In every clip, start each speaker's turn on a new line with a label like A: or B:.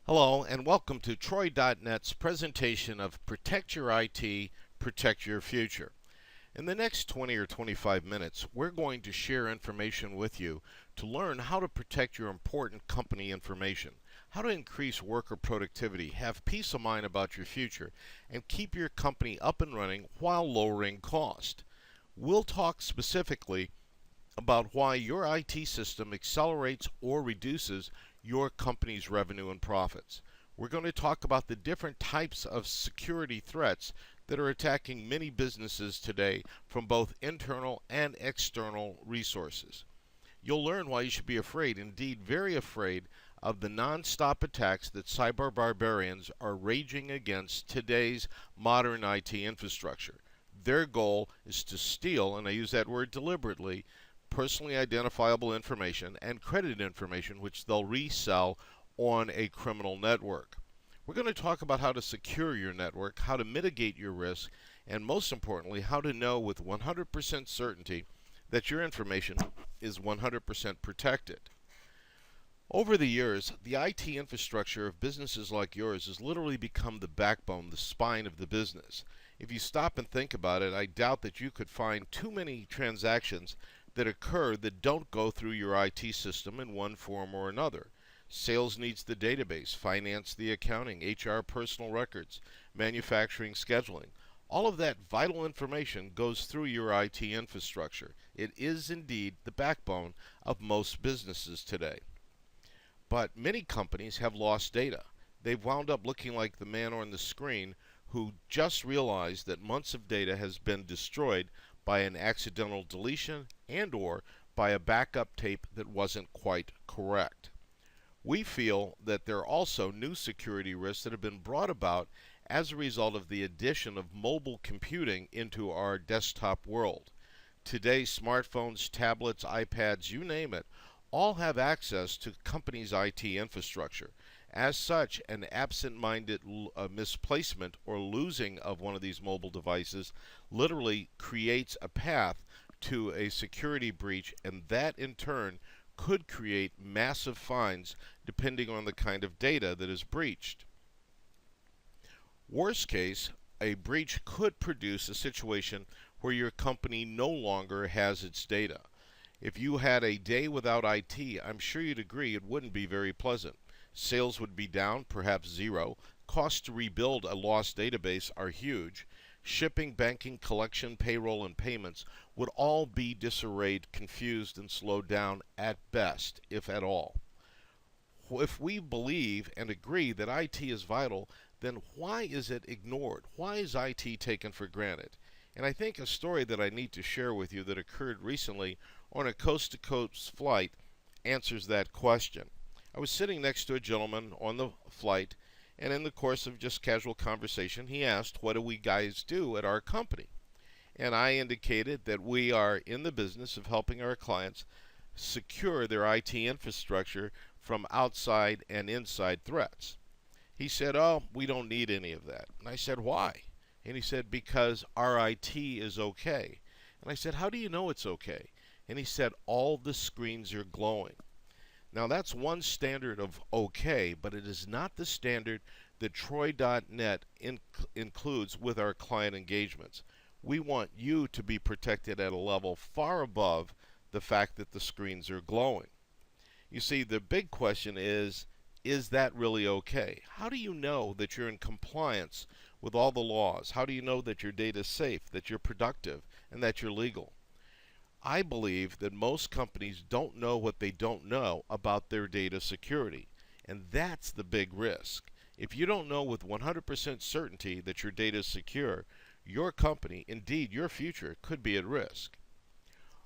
A: Hello and welcome to Troy.net's presentation of Protect Your IT, Protect Your Future. In the next 20 or 25 minutes, we're going to share information with you to learn how to protect your important company information, how to increase worker productivity, have peace of mind about your future, and keep your company up and running while lowering cost. We'll talk specifically about why your IT system accelerates or reduces your company's revenue and profits. We're going to talk about the different types of security threats that are attacking many businesses today from both internal and external resources. You'll learn why you should be afraid, indeed very afraid, of the non-stop attacks that cyber barbarians are raging against today's modern IT infrastructure. Their goal is to steal, and I use that word deliberately, personally identifiable information and credit information which they'll resell on a criminal network. We're going to talk about how to secure your network, how to mitigate your risk, and most importantly, how to know with 100% certainty that your information is 100% protected. Over the years, the IT infrastructure of businesses like yours has literally become the backbone, the spine of the business. If you stop and think about it, I doubt that you could find too many transactions that occur that don't go through your IT system in one form or another. Sales needs the database, finance the accounting, HR personal records, manufacturing scheduling. All of that vital information goes through your IT infrastructure. It is indeed the backbone of most businesses today. But many companies have lost data. They've wound up looking like the man on the screen who just realized that months of data has been destroyed by an accidental deletion and or by a backup tape that wasn't quite correct. We feel that there are also new security risks that have been brought about as a result of the addition of mobile computing into our desktop world. Today, smartphones, tablets, iPads, you name it, all have access to companies' IT infrastructure. As such, an absent-minded misplacement or losing of one of these mobile devices literally creates a path to a security breach, and that in turn could create massive fines depending on the kind of data that is breached. Worst case, a breach could produce a situation where your company no longer has its data. If you had a day without IT, I'm sure you'd agree it wouldn't be very pleasant. Sales would be down, perhaps zero. Costs to rebuild a lost database are huge. Shipping, banking, collection, payroll, and payments would all be disarrayed, confused, and slowed down at best, if at all. If we believe and agree that IT is vital, then why is it ignored? Why is IT taken for granted? And I think a story that I need to share with you that occurred recently on a coast-to-coast flight answers that question. I was sitting next to a gentleman on the flight, and in the course of just casual conversation, he asked, "What do we guys do at our company?" And I indicated that we are in the business of helping our clients secure their IT infrastructure from outside and inside threats. He said, "Oh, we don't need any of that." And I said, "Why?" And he said, "Because our IT is okay." And I said, "How do you know it's okay?" And he said, "All the screens are glowing." Now that's one standard of okay, but it is not the standard that Troy.net includes with our client engagements. We want you to be protected at a level far above the fact that the screens are glowing. You see, the big question is that really okay? How do you know that you're in compliance with all the laws? How do you know that your data is safe, that you're productive, and that you're legal? I believe that most companies don't know what they don't know about their data security, and that's the big risk. If you don't know with 100% certainty that your data is secure, your company, indeed your future, could be at risk.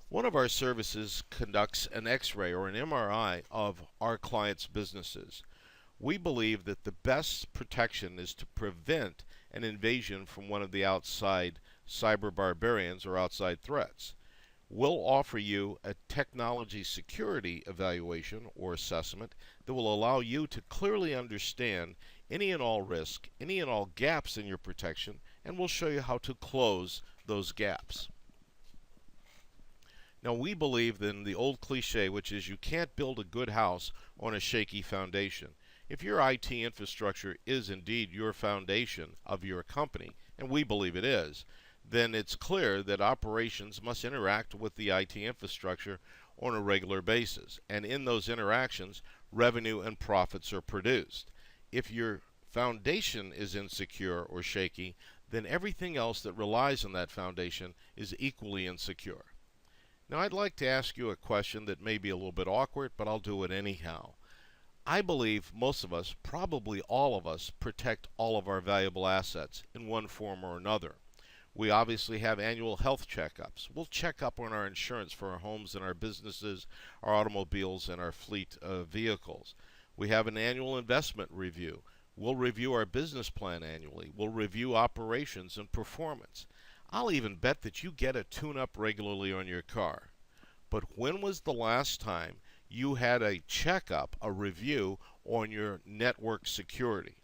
A: One of our services conducts an X-ray or an MRI of our clients' businesses. We believe that the best protection is to prevent an invasion from one of the outside cyber barbarians or outside threats. We'll offer you a technology security evaluation or assessment that will allow you to clearly understand any and all risk, any and all gaps in your protection, and we'll show you how to close those gaps. Now, we believe in the old cliche, which is you can't build a good house on a shaky foundation. If your IT infrastructure is indeed your foundation of your company, and we believe it is, then it's clear that operations must interact with the IT infrastructure on a regular basis. And in those interactions, revenue and profits are produced. If your foundation is insecure or shaky, then everything else that relies on that foundation is equally insecure. Now, I'd like to ask you a question that may be a little bit awkward, but I'll do it anyhow. I believe most of us, probably all of us, protect all of our valuable assets in one form or another. We obviously have annual health checkups. We'll check up on our insurance for our homes and our businesses, our automobiles, and our fleet of vehicles. We have an annual investment review. We'll review our business plan annually. We'll review operations and performance. I'll even bet that you get a tune-up regularly on your car. But when was the last time you had a checkup, a review on your network security?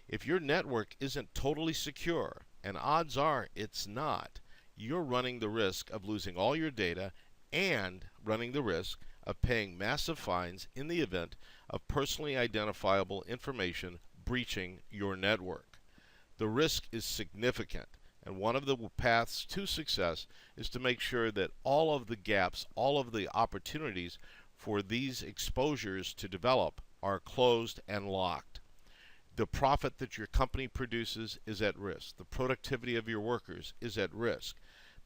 A: If your network isn't totally secure, and odds are it's not, you're running the risk of losing all your data and running the risk of paying massive fines in the event of personally identifiable information breaching your network. The risk is significant, and one of the paths to success is to make sure that all of the gaps, all of the opportunities for these exposures to develop are closed and locked. The profit that your company produces is at risk. The productivity of your workers is at risk.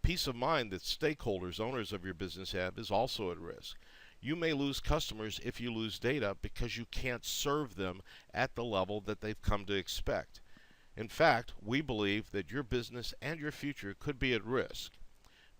A: Peace of mind that stakeholders, owners of your business have is also at risk. You may lose customers if you lose data because you can't serve them at the level that they've come to expect. In fact, we believe that your business and your future could be at risk.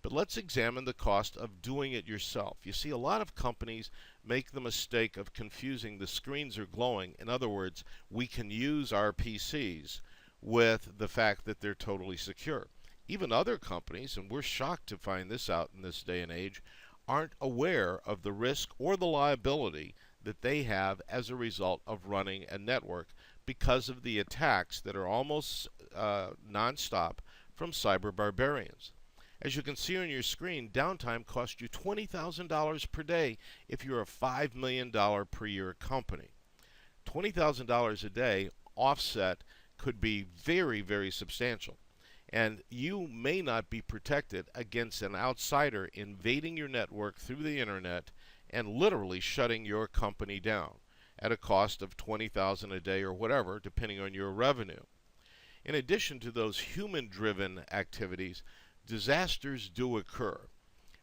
A: But let's examine the cost of doing it yourself. You see, a lot of companies make the mistake of confusing the screens are glowing. In other words, we can use our PCs with the fact that they're totally secure. Even other companies, and we're shocked to find this out in this day and age, aren't aware of the risk or the liability that they have as a result of running a network because of the attacks that are almost non-stop from cyber barbarians. As you can see on your screen, downtime costs you $20,000 per day if you're a $5 million per year company. $20,000 a day offset could be very, very substantial. And you may not be protected against an outsider invading your network through the internet and literally shutting your company down at a cost of $20,000 a day or whatever, depending on your revenue. In addition to those human-driven activities, disasters do occur.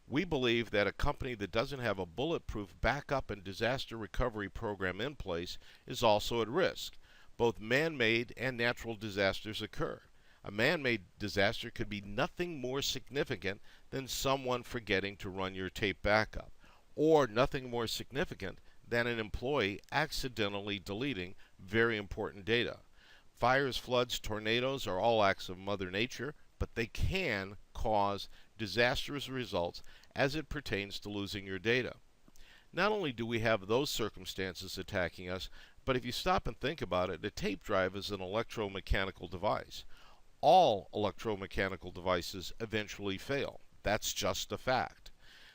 A: We believe that a company that doesn't have a bulletproof backup and disaster recovery program in place is also at risk. Both man-made and natural disasters occur. A man-made disaster could be nothing more significant than someone forgetting to run your tape backup, or nothing more significant than an employee accidentally deleting very important data. Fires, floods, tornadoes are all acts of Mother Nature, but they can cause disastrous results as it pertains to losing your data. Not only do we have those circumstances attacking us, but if you stop and think about it, a tape drive is an electromechanical device. All electromechanical devices eventually fail. That's just a fact.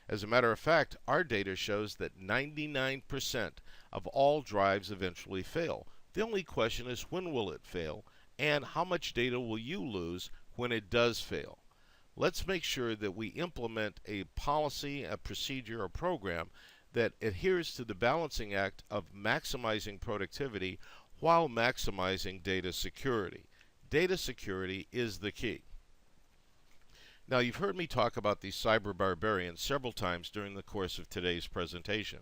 A: As a matter of fact, our data shows that 99% of all drives eventually fail. The only question is, when will it fail, and how much data will you lose when it does fail? Let's make sure that we implement a policy, a procedure, a program that adheres to the balancing act of maximizing productivity while maximizing data security. Data security is the key. Now, you've heard me talk about these cyber barbarians several times during the course of today's presentation.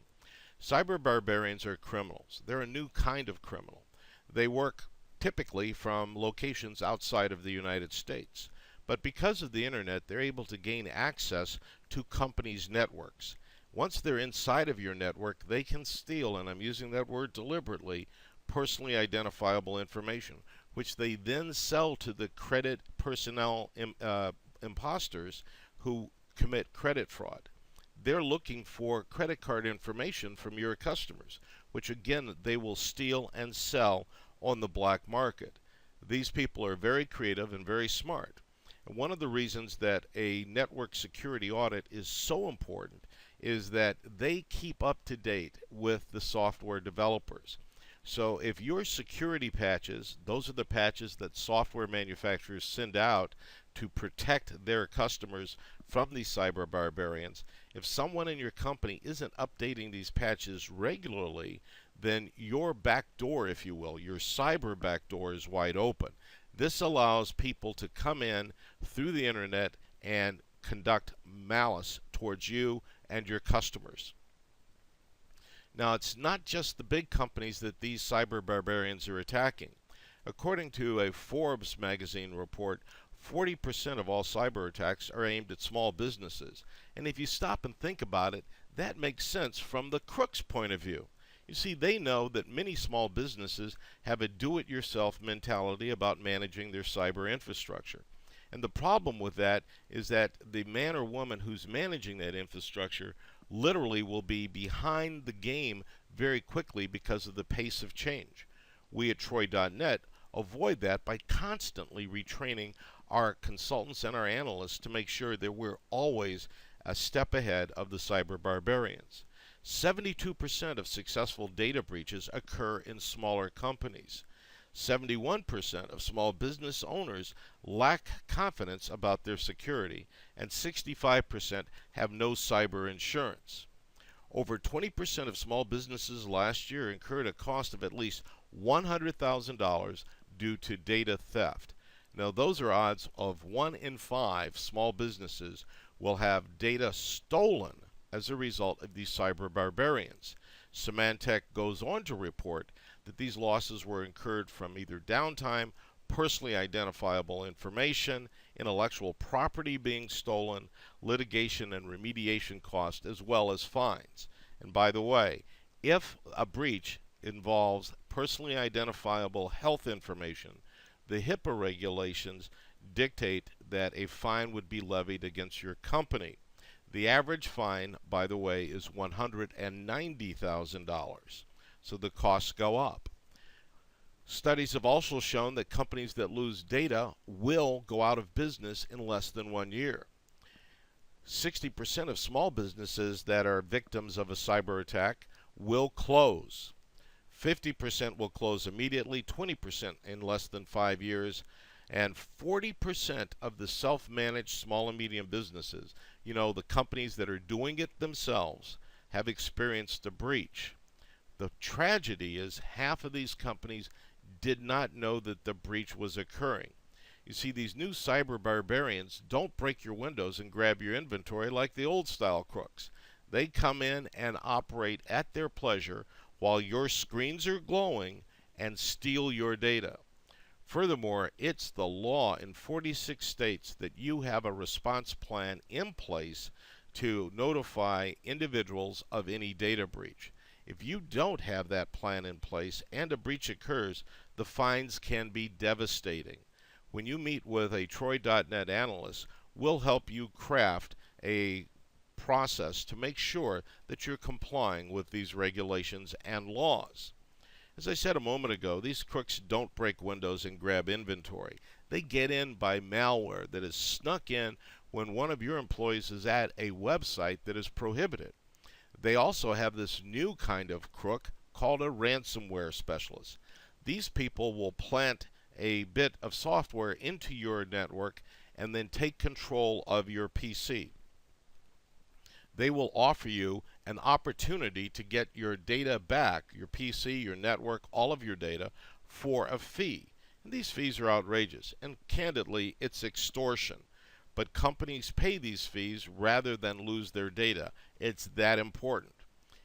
A: Cyber barbarians are criminals. They're a new kind of criminal. They work typically from locations outside of the United States. But because of the internet, they're able to gain access to companies' networks. Once they're inside of your network, they can steal, and I'm using that word deliberately, personally identifiable information, which they then sell to the credit personnel imposters who commit credit fraud. They're looking for credit card information from your customers, which again they will steal and sell on the black market. These people are very creative and very smart. And one of the reasons that a network security audit is so important is that they keep up to date with the software developers. So if your security patches, those are the patches that software manufacturers send out to protect their customers from these cyber barbarians, if someone in your company isn't updating these patches regularly, then your back door, if you will, your cyber back door is wide open. This allows people to come in through the internet and conduct malice towards you and your customers. Now, it's not just the big companies that these cyber barbarians are attacking. According to a Forbes magazine report, 40% of all cyber attacks are aimed at small businesses. And if you stop and think about it, that makes sense from the crook's point of view. You see, they know that many small businesses have a do-it-yourself mentality about managing their cyber infrastructure. And the problem with that is that the man or woman who's managing that infrastructure literally will be behind the game very quickly because of the pace of change. We at Troy.net avoid that by constantly retraining our consultants and our analysts to make sure that we're always a step ahead of the cyber barbarians. 72% of successful data breaches occur in smaller companies. 71% of small business owners lack confidence about their security, and 65% have no cyber insurance. Over 20% of small businesses last year incurred a cost of at least $100,000 due to data theft. Now, those are odds of 1 in 5 small businesses will have data stolen as a result of these cyber barbarians. Symantec goes on to report that these losses were incurred from either downtime, personally identifiable information, intellectual property being stolen, litigation and remediation costs, as well as fines. And by the way, if a breach involves personally identifiable health information, the HIPAA regulations dictate that a fine would be levied against your company. The average fine, by the way, is $190,000. So the costs go up. Studies have also shown that companies that lose data will go out of business in less than 1 year. 60% of small businesses that are victims of a cyber attack will close. 50% will close immediately, 20% in less than 5 years, and 40% of the self-managed small and medium businesses, the companies that are doing it themselves, have experienced a breach. The tragedy is half of these companies did not know that the breach was occurring. You see, these new cyber barbarians don't break your windows and grab your inventory like the old style crooks. They come in and operate at their pleasure while your screens are glowing and steal your data. Furthermore, it's the law in 46 states that you have a response plan in place to notify individuals of any data breach. If you don't have that plan in place and a breach occurs, the fines can be devastating. When you meet with a Troy.net analyst, we'll help you craft a process to make sure that you're complying with these regulations and laws. As I said a moment ago, these crooks don't break windows and grab inventory. They get in by malware that is snuck in when one of your employees is at a website that is prohibited. They also have this new kind of crook called a ransomware specialist. These people will plant a bit of software into your network and then take control of your PC. They will offer you an opportunity to get your data back, your PC, your network, all of your data, for a fee. And these fees are outrageous, and candidly, it's extortion. But companies pay these fees rather than lose their data. It's that important.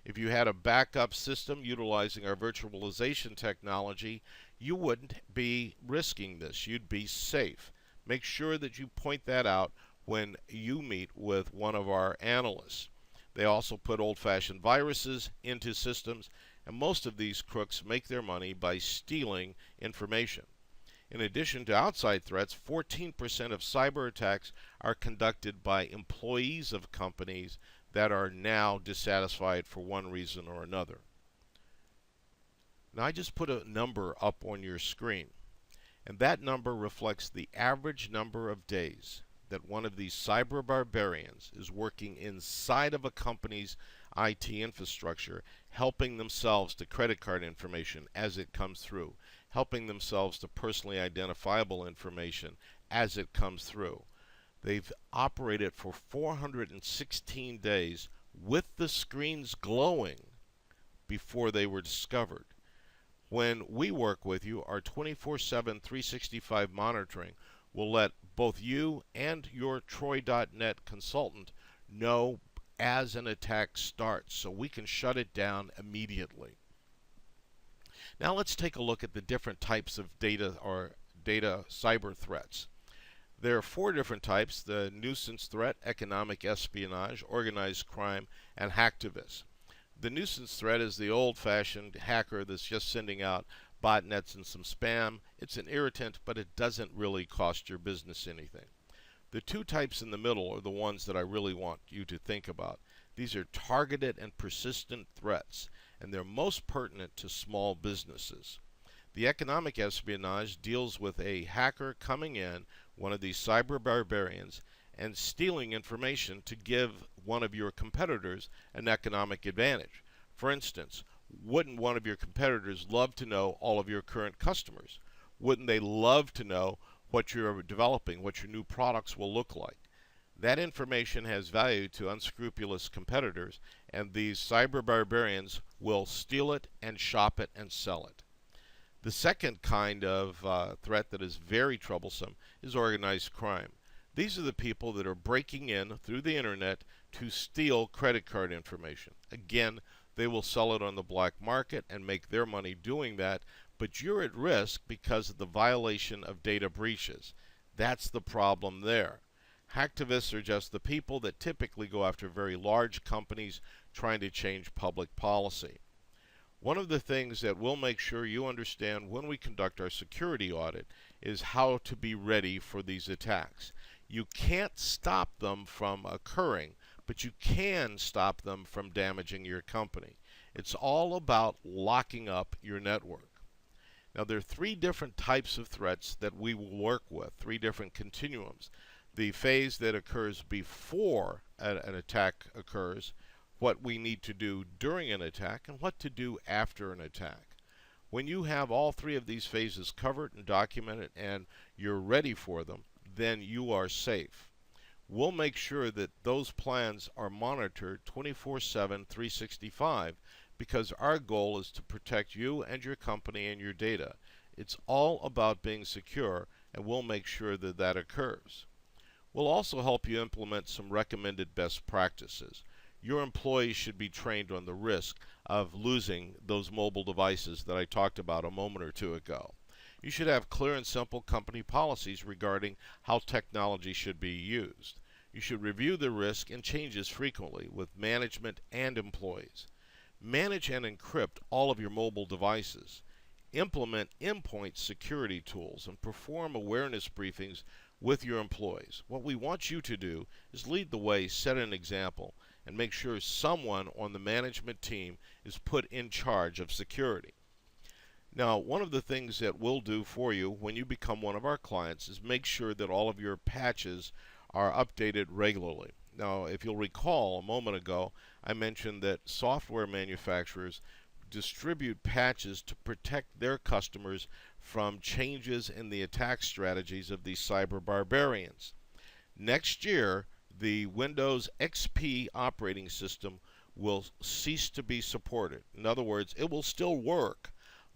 A: If you had a backup system utilizing our virtualization technology, you wouldn't be risking this. You'd be safe. Make sure that you point that out when you meet with one of our analysts. They also put old-fashioned viruses into systems, and most of these crooks make their money by stealing information. In addition to outside threats, 14% of cyber attacks are conducted by employees of companies that are now dissatisfied for one reason or another. Now, I just put a number up on your screen, and that number reflects the average number of days that one of these cyber barbarians is working inside of a company's IT infrastructure, helping themselves to credit card information as it comes through, helping themselves to personally identifiable information as it comes through. They've operated for 416 days with the screens glowing before they were discovered. When we work with you, our 24/7, 365 monitoring will let both you and your Troy.net consultant know as an attack starts, so we can shut it down immediately. Now let's take a look at the different types of data cyber threats. There are 4 different types: the nuisance threat, economic espionage, organized crime, and hacktivist. The nuisance threat is the old-fashioned hacker that's just sending out botnets and some spam. It's an irritant, but it doesn't really cost your business anything. The 2 types in the middle are the ones that I really want you to think about. These are targeted and persistent threats, and they're most pertinent to small businesses. The economic espionage deals with a hacker coming in, one of these cyber barbarians, and stealing information to give one of your competitors an economic advantage. For instance, wouldn't one of your competitors love to know all of your current customers? Wouldn't they love to know what you're developing, what your new products will look like? That information has value to unscrupulous competitors, and these cyber barbarians will steal it and shop it and sell it. The second kind of threat that is very troublesome is organized crime. These are the people that are breaking in through the internet to steal credit card information. Again, they will sell it on the black market and make their money doing that, but you're at risk because of the violation of data breaches. That's the problem there. Hacktivists are just the people that typically go after very large companies trying to change public policy. One of the things that we'll make sure you understand when we conduct our security audit is how to be ready for these attacks. You can't stop them from occurring, but you can stop them from damaging your company. It's all about locking up your network. Now, there are 3 different types of threats that we will work with, 3 different continuums. The phase that occurs before an attack occurs, what we need to do during an attack, and what to do after an attack. When you have all 3 of these phases covered and documented and you're ready for them, then you are safe. We'll make sure that those plans are monitored 24/7, 365, because our goal is to protect you and your company and your data. It's all about being secure, and we'll make sure that that occurs. We'll also help you implement some recommended best practices. Your employees should be trained on the risk of losing those mobile devices that I talked about a moment or 2 ago. You should have clear and simple company policies regarding how technology should be used. You should review the risk and changes frequently with management and employees. Manage and encrypt all of your mobile devices. Implement endpoint security tools and perform awareness briefings with your employees. What we want you to do is lead the way, set an example, and make sure someone on the management team is put in charge of security. Now, one of the things that we'll do for you when you become one of our clients is make sure that all of your patches are updated regularly. Now, if you'll recall a moment ago, I mentioned that software manufacturers distribute patches to protect their customers from changes in the attack strategies of these cyber barbarians. Next year, the Windows XP operating system will cease to be supported. In other words, it will still work,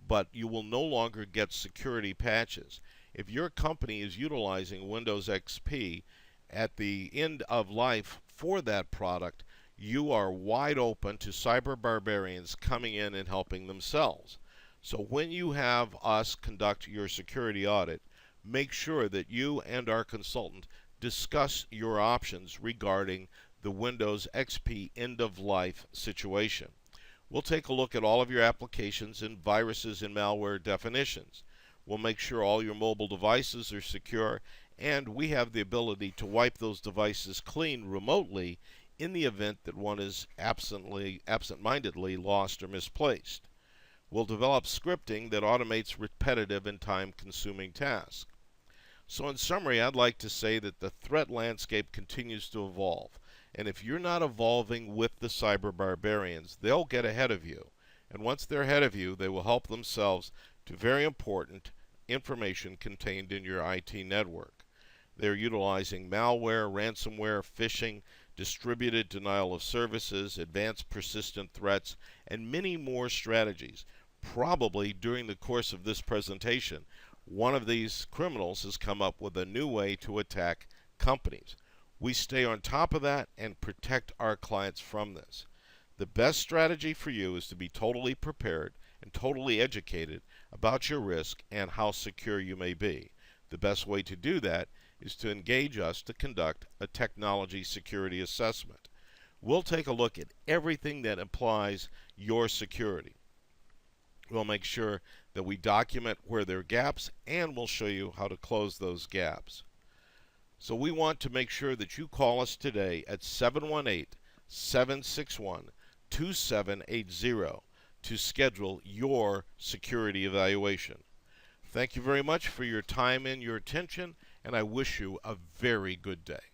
A: but you will no longer get security patches. If your company is utilizing Windows XP at the end of life for that product, you are wide open to cyber barbarians coming in and helping themselves. So when you have us conduct your security audit, make sure that you and our consultant discuss your options regarding the Windows XP end-of-life situation. We'll take a look at all of your applications and viruses and malware definitions. We'll make sure all your mobile devices are secure, and we have the ability to wipe those devices clean remotely in the event that one is absent-mindedly lost or misplaced. We'll develop scripting that automates repetitive and time-consuming tasks. So in summary, I'd like to say that the threat landscape continues to evolve, And if you're not evolving with the Cyber Barbarians, they'll get ahead of you. And once they're ahead of you, they will help themselves to very important information contained in your IT network. They're utilizing malware, ransomware, phishing, distributed denial of services, advanced persistent threats, and many more strategies. Probably during the course of this presentation, one of these criminals has come up with a new way to attack companies. We stay on top of that and protect our clients from this. The best strategy for you is to be totally prepared and totally educated about your risk and how secure you may be. The best way to do that is to engage us to conduct a technology security assessment. We'll take a look at everything that implies your security. We'll make sure that we document where there are gaps, and we'll show you how to close those gaps. So we want to make sure that you call us today at 718-761-2780 to schedule your security evaluation. Thank you very much for your time and your attention, and I wish you a very good day.